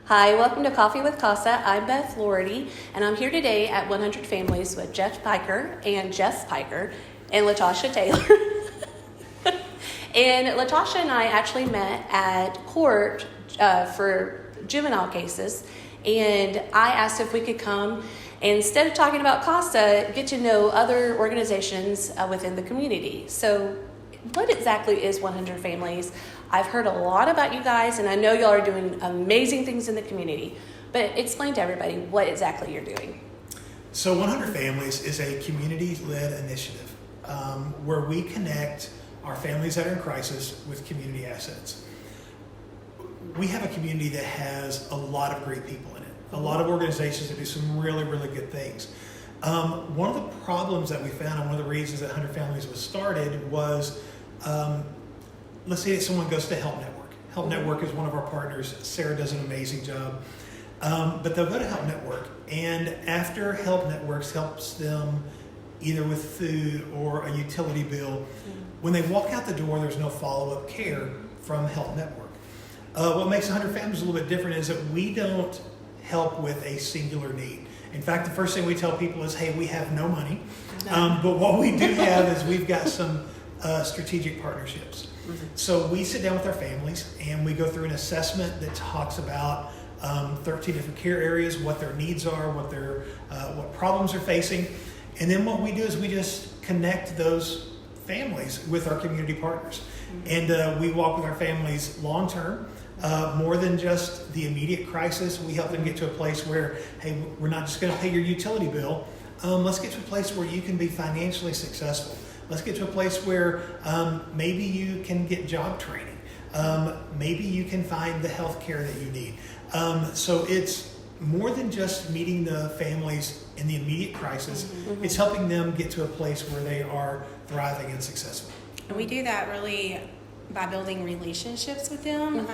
Hi, welcome to Coffee with CASA. I'm Beth Lordy, and I'm here today at 100 Families with Jeff Piker and Jess Piker and LaTosha Taylor. And LaTosha and I actually met at court for juvenile cases, and I asked if we could come and instead of talking about CASA, get to know other organizations within the community. So what exactly is 100 Families? I've heard a lot about you guys, and I know y'all are doing amazing things in the community, but explain to everybody what exactly you're doing. So 100 Families is a community-led initiative where we connect our families that are in crisis with community assets. We have a community that has a lot of great people in it, a lot of organizations that do some really, really good things. One of the problems that we found, and one of the reasons that 100 Families was started was, let's say that someone goes to Help Network. Help Network is one of our partners. Sarah does an amazing job. But they'll go to Help Network, and after Help Networks helps them either with food or a utility bill, when they walk out the door, there's no follow-up care from Help Network. What makes 100 Families a little bit different is that we don't help with a singular need. In fact, the first thing we tell people is, hey, we have no money. But what we do have is we've got some strategic partnerships. So we sit down with our families and we go through an assessment that talks about 13 different care areas, what their needs are, what problems they're facing. And then what we do is we just connect those families with our community partners. And we walk with our families long term, more than just the immediate crisis. We help them get to a place where, hey, we're not just going to pay your utility bill. Let's get to a place where you can be financially successful. Let's get to a place where maybe you can get job training. Maybe you can find the health care that you need. So it's more than just meeting the families in the immediate crisis. It's helping them get to a place where they are thriving and successful. And we do that really by building relationships with them.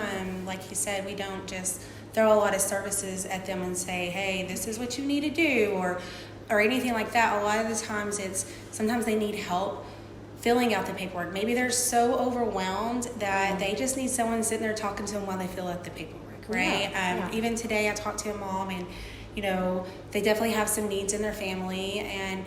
Like you said, we don't just throw a lot of services at them and say, hey, this is what you need to do, or anything like that. A lot of the times sometimes they need help filling out the paperwork. Maybe they're so overwhelmed that they just need someone sitting there talking to them while they fill out the paperwork, right? Even today I talked to a mom, and they definitely have some needs in their family, and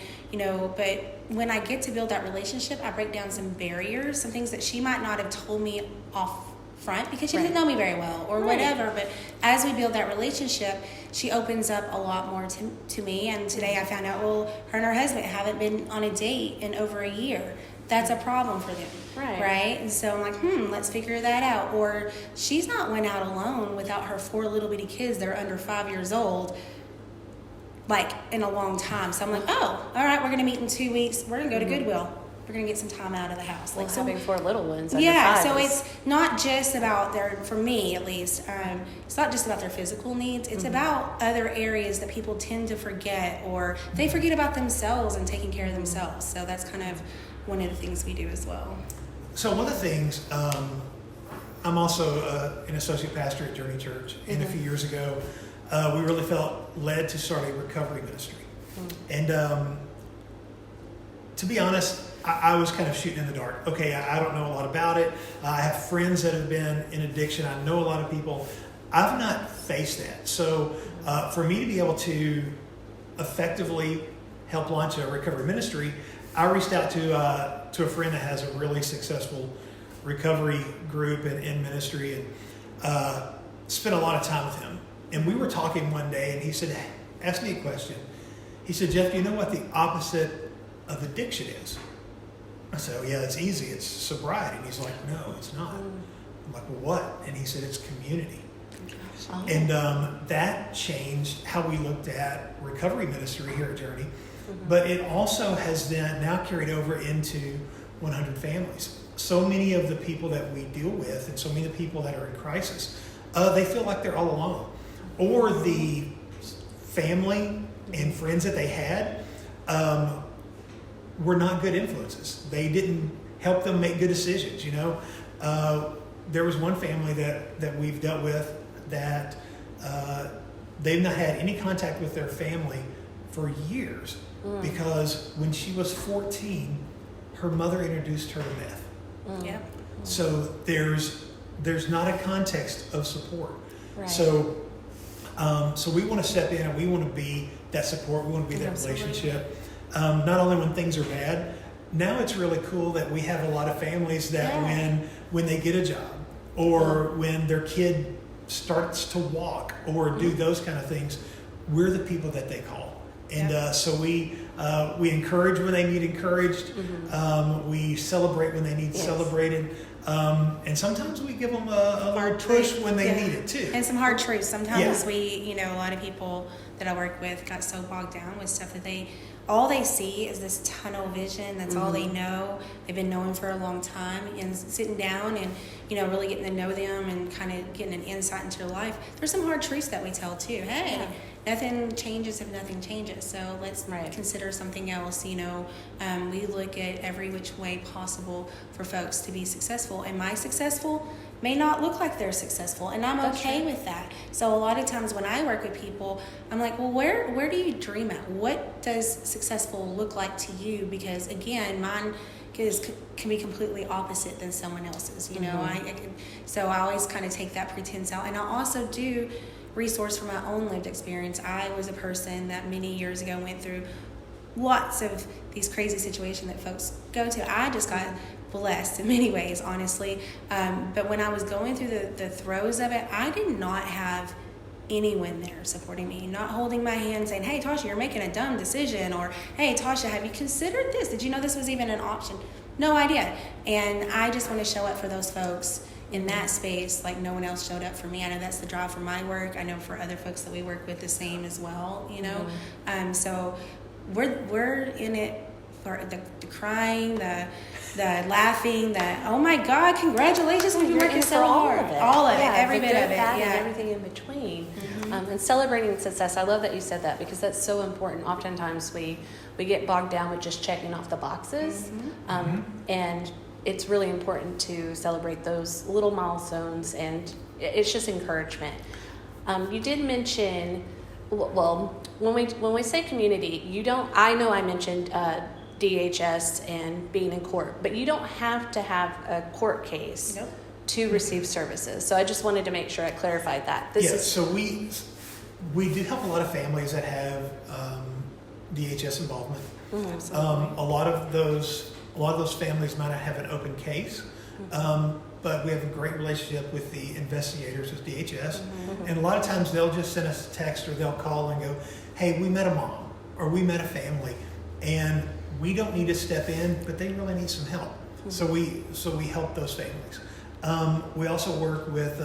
but when I get to build that relationship, I break down some barriers, some things that she might not have told me off front because she didn't know me very well or whatever. But as we build that relationship, she opens up a lot more to me. And today I found out, well, her and her husband haven't been on a date in over a year. That's a problem for them, right? And so I'm like, let's figure that out. Or she's not went out alone without her 4 little bitty kids that are under 5 years old, like in a long time. So I'm like, oh, all right, we're going to meet in 2 weeks. We're going to go to Goodwill. We're going to get some time out of the house. Like having 4 little ones. So it's not just about for me at least, it's not just about their physical needs. It's about other areas that people tend to forget, or they forget about themselves and taking care of themselves. So that's kind of one of the things we do as well. So one of the things, I'm also an associate pastor at Journey Church, and a few years ago, we really felt led to start a recovery ministry. And to be honest, I was kind of shooting in the dark. Okay, I don't know a lot about it. I have friends that have been in addiction. I know a lot of people. I've not faced that. So for me to be able to effectively help launch a recovery ministry, I reached out to a friend that has a really successful recovery group and in ministry, and spent a lot of time with him. And we were talking one day, and he said, ask me a question. He said, Jeff, do you know what the opposite of addiction is? I said, oh yeah, it's easy. It's sobriety. And he's like, no, it's not. I'm like, well, what? And he said, it's community. Oh. And that changed how we looked at recovery ministry here at Journey. But it also has then now carried over into 100 Families. So many of the people that we deal with, and so many of the people that are in crisis, they feel like they're all alone. Or the family and friends that they had were not good influences. They didn't help them make good decisions. There was one family that we've dealt with that they've not had any contact with their family for years because when she was 14, her mother introduced her to meth. Yeah. So there's not a context of support. Right. So So we want to step in and we want to be that support. We want to be that Absolutely. relationship. Not only when things are bad. Now it's really cool that we have a lot of families that when they get a job or when their kid starts to walk or do those kind of things, we're the people that they call. And so we encourage when they need encouraged. We celebrate when they need celebrated. And sometimes we give them a little push when they need it too. And some hard truths. Sometimes a lot of people that I work with got so bogged down with stuff that all they see is this tunnel vision. That's all they know. They've been knowing for a long time. And sitting down and, really getting to know them and kind of getting an insight into their life. There's some hard truths that we tell too. Hey, nothing changes if nothing changes. So let's consider something else. We look at every which way possible for folks to be successful. And my successful may not look like they're successful, and I'm okay with that. So a lot of times when I work with people, I'm like, well, where do you dream at? What does successful look like to you? Because again, mine can be completely opposite than someone else's. So I always kind of take that pretense out, and I also do resource from my own lived experience. I was a person that many years ago went through lots of these crazy situations that folks go to. I just got blessed in many ways, honestly. But when I was going through the throes of it, I did not have anyone there supporting me, not holding my hand saying, hey, Tasha, you're making a dumb decision, or hey, Tasha, have you considered this? Did you know this was even an option? No idea. And I just want to show up for those folks in that space like no one else showed up for me. I know that's the drive for my work. I know for other folks that we work with the same as well, So we're in it for the crying, the laughing, oh my God, congratulations, we've been working so hard. All of it, every bit of it. And everything in between. And celebrating success. I love that you said that because that's so important. Oftentimes we get bogged down with just checking off the boxes. And it's really important to celebrate those little milestones, and it's just encouragement. You did mention, well, when we say community, I know I mentioned DHS and being in court, but you don't have to have a court case to receive services. So I just wanted to make sure I clarified that. So we do help a lot of families that have DHS involvement. A lot of those families might not have an open case, but we have a great relationship with the investigators with DHS. And a lot of times they'll just send us a text or they'll call and go, hey, we met a mom or we met a family, and we don't need to step in, but they really need some help. So we help those families. We also work with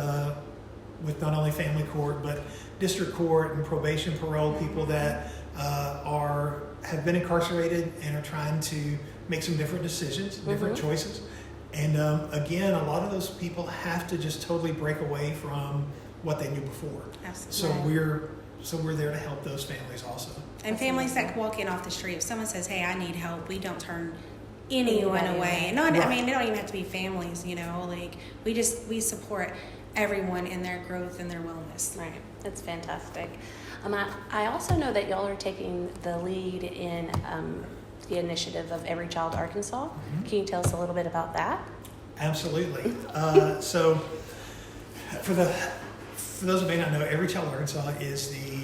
not only family court, but district court and probation, parole people that have been incarcerated and are trying to make some different decisions, different choices. And again, a lot of those people have to just totally break away from what they knew before. Absolutely. So we're there to help those families also. And families that walk in off the street, if someone says, hey, I need help, we don't turn anyone away. I mean, they don't even have to be families, we support everyone in their growth and their wellness. Right. That's fantastic. I also know that y'all are taking the lead in the initiative of Every Child Arkansas. Can you tell us a little bit about that? Absolutely. So for those who may not know, Every Child Arkansas is the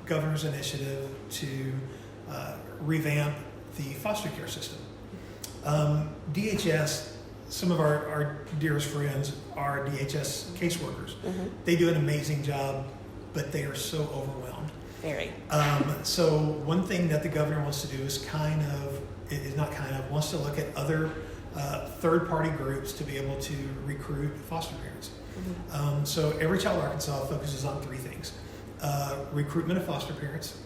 governor's initiative to revamp the foster care system. DHS, some of our dearest friends are DHS caseworkers. They do an amazing job, but they are so overwhelmed. Very. So one thing that the governor wants to do is wants to look at other third-party groups to be able to recruit foster parents. So Every Child Arkansas focuses on three things: recruitment of foster parents,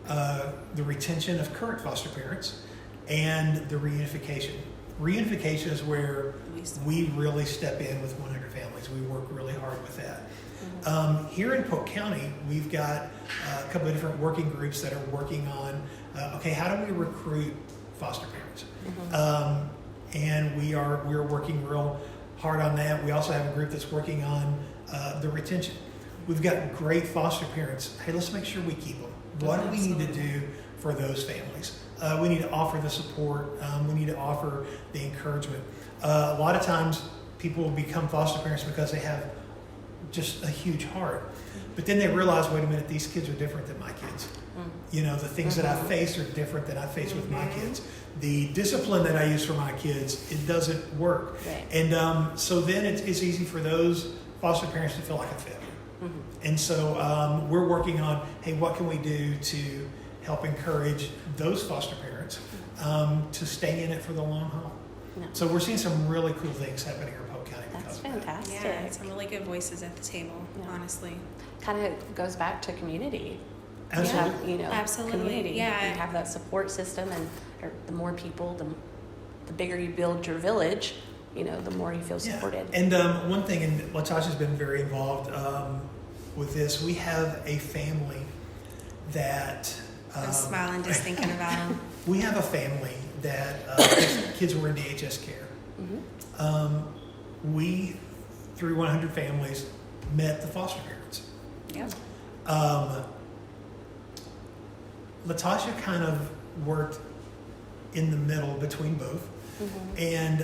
the retention of current foster parents, and the reunification. Reunification is where we really step in with 100 families. We work really hard with that. Here in Polk County, we've got a couple of different working groups that are working on, how do we recruit foster parents? And we're working real hard on that. We also have a group that's working on the retention. We've got great foster parents. Hey, let's make sure we keep them. What do we need to do for those families? We need to offer the support. We need to offer the encouragement. A lot of times people will become foster parents because they have just a huge heart. But then they realize, wait a minute, these kids are different than my kids. You know, the things that I face are different than I face with my kids. The discipline that I use for my kids, it doesn't work. Right. And so then it's easy for those foster parents to feel like a failure. And so we're working on, hey, what can we do to help encourage those foster parents to stay in it for the long haul? No. So we're seeing some really cool things happening here in Polk County. That's because of that. fantastic. Yeah, some really good voices at the table, honestly. Kind of goes back to community. Absolutely. You have, you know, Absolutely, community. yeah. You have that support system, and the more people, the bigger you build your village, you know, the more you feel supported. And one thing, and LaTosha's been very involved with this, we have a family that... I'm smiling just thinking about them. We have a family that kids were in DHS care. We, through 100 Families, met the foster parents. Yep. LaTosha kind of worked in the middle between both. And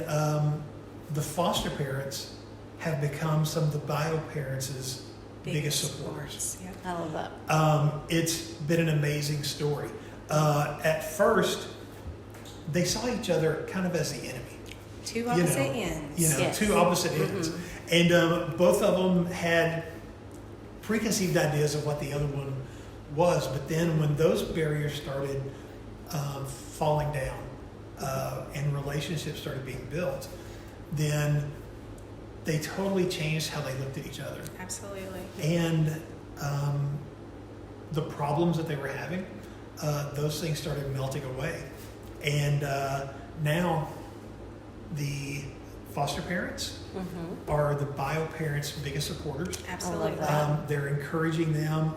the foster parents have become some of the bio parents' biggest supporters. Yep. I love that. It's been an amazing story. At first, they saw each other kind of as the enemy. Two opposite ends. Yes. Two opposite ends. And both of them had preconceived ideas of what the other one was. But then when those barriers started falling down and relationships started being built, then they totally changed how they looked at each other. Absolutely. And the problems that they were having, those things started melting away. And now the foster parents are the bio parents' biggest supporters. Absolutely. They're encouraging them.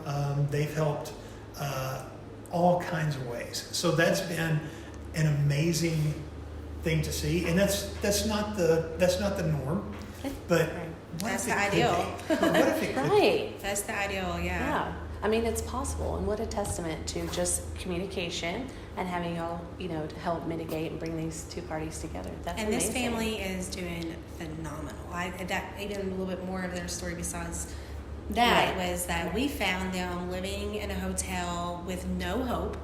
They've helped all kinds of ways. So that's been an amazing thing to see. And that's not the norm. But what That's if it the could ideal. be? What if it could be? Right. That's the ideal, yeah. Yeah. I mean, it's possible, and what a testament to just communication and having y'all, you know, to help mitigate and bring these two parties together. That's And amazing. this family is doing phenomenal. That even a little bit more of their story besides that was that we found them living in a hotel with no hope.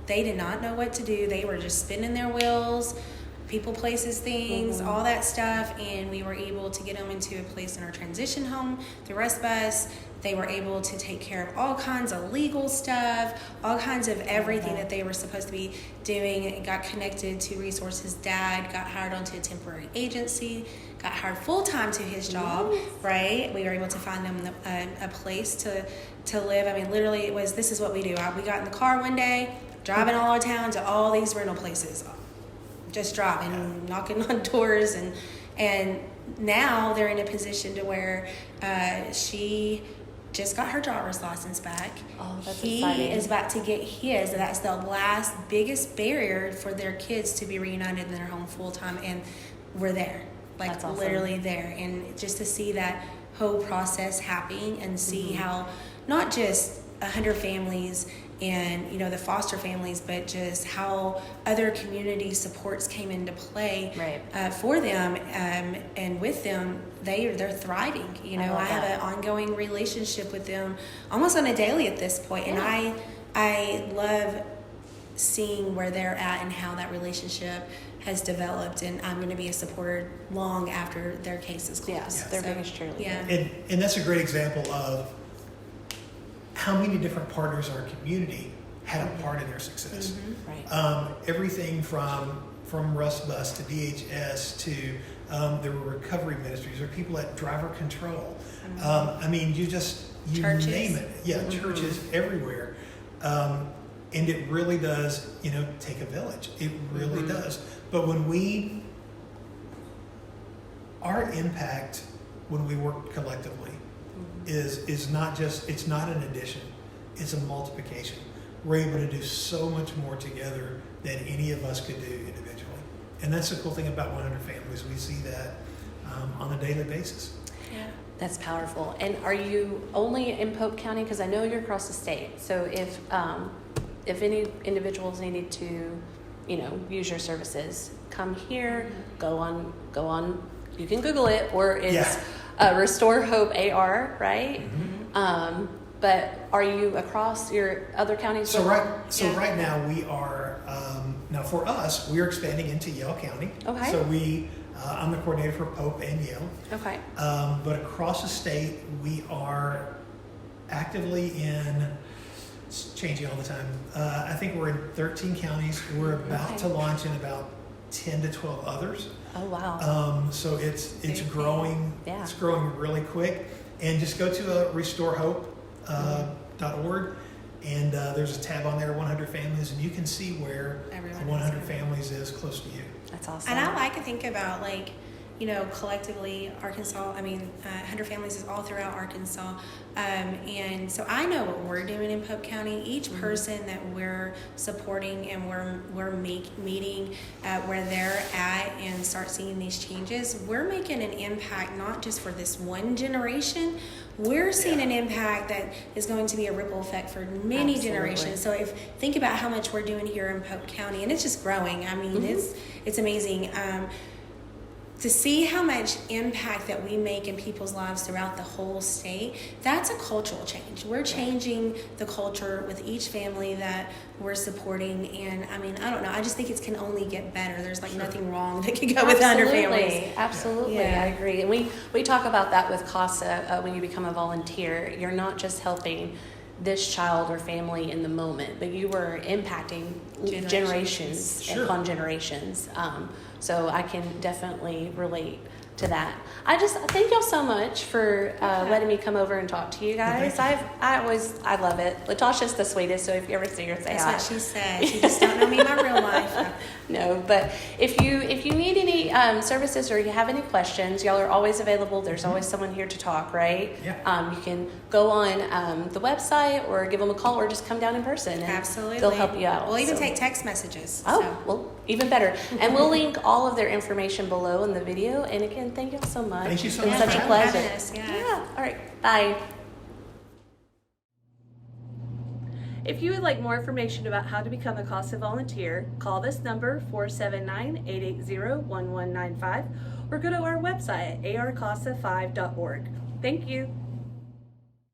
They did not know what to do. They were just spinning their wheels, people, places, things, all that stuff, and we were able to get them into a place in our transition home through Rust Bus. They were able to take care of all kinds of legal stuff, all kinds of everything that they were supposed to be doing. Got connected to resources. Dad got hired onto a temporary agency, got hired full-time to his job, right? We were able to find them a place to live. I mean, literally, this is what we do. We got in the car one day, driving all over town to all these rental places. Just driving, knocking on doors, and now they're in a position to where she just got her driver's license back. Oh, that's he exciting. is about to get his. That's the last biggest barrier for their kids to be reunited in their home full time, and we're there, like That's awesome. literally there, and just to see that whole process happening and see how not just 100 families and you know the foster families, but just how other community supports came into play for them and with them. They're thriving. You know, I have an ongoing relationship with them almost on a daily at this point, and I love seeing where they're at and how that relationship has developed, and I'm going to be a supporter long after their case is closed. Yes, they're biggest cheerleader. Yeah. And that's a great example of how many different partners in our community had a part in their success. Right. Everything from Rust Bus to DHS to there were recovery ministries or people at driver control. I mean, you Churches. name it. Yeah, churches everywhere. And it really does, you know, take a village. It really does. But when our impact when we work collectively is not just, it's not an addition, it's a multiplication. We're able to do so much more together than any of us could do individually. And that's the cool thing about 100 Families. We see that on a daily basis. Yeah. That's powerful. And are you only in Polk County? Because I know you're across the state. So if any individuals needed to, you know, use your services, come here, go on. You can Google it, or is Restore Hope AR, right? Mm-hmm. But are you across your other counties? So right now we are, now for us, we're expanding into Yale County. Okay. So I'm the coordinator for Pope and Yale. Okay. But across the state, we are actively it's changing all the time. I think we're in 13 counties. We're about to launch in about 10 to 12 others. Oh, wow. So it's growing. Yeah. It's growing really quick. And just go to restorehope.org, and there's a tab on there, 100 families, and you can see where Everyone 100 families is close to you. That's awesome. And I like to think about, like, you know, collectively, Arkansas, 100 families is all throughout Arkansas. And so I know what we're doing in Pope County. Each person that we're supporting and we're meeting where they're at and start seeing these changes, we're making an impact not just for this one generation. We're seeing an impact that is going to be a ripple effect for many generations. So think about how much we're doing here in Pope County, and it's just growing. I mean, it's amazing. To see how much impact that we make in people's lives throughout the whole state, that's a cultural change. We're changing the culture with each family that we're supporting. And I mean, I don't know. I just think it can only get better. There's nothing wrong that can go with 100 families. Absolutely. Yeah. I agree. And we talk about that with CASA when you become a volunteer. You're not just helping this child or family in the moment, but you were impacting generations upon generations. So I can definitely relate to that. I thank y'all so much for letting me come over and talk to you guys. I love it. LaTosha's the sweetest, so if you ever see her, say hi. That's what she said. You just don't know me in my real life. No, but if you need any services or you have any questions, y'all are always available. There's always someone here to talk, right? Yeah. You can go on the website or give them a call or just come down in person. And Absolutely. they'll help you out. We'll even take text messages. Oh, well, even better. And we'll link all of their information below in the video. And again, thank you all so much. Thank you so It's much. been such a pleasure. Yeah. All right. Bye. If you would like more information about how to become a CASA volunteer, call this number 479-880-1195 or go to our website at arcasa5.org. Thank you.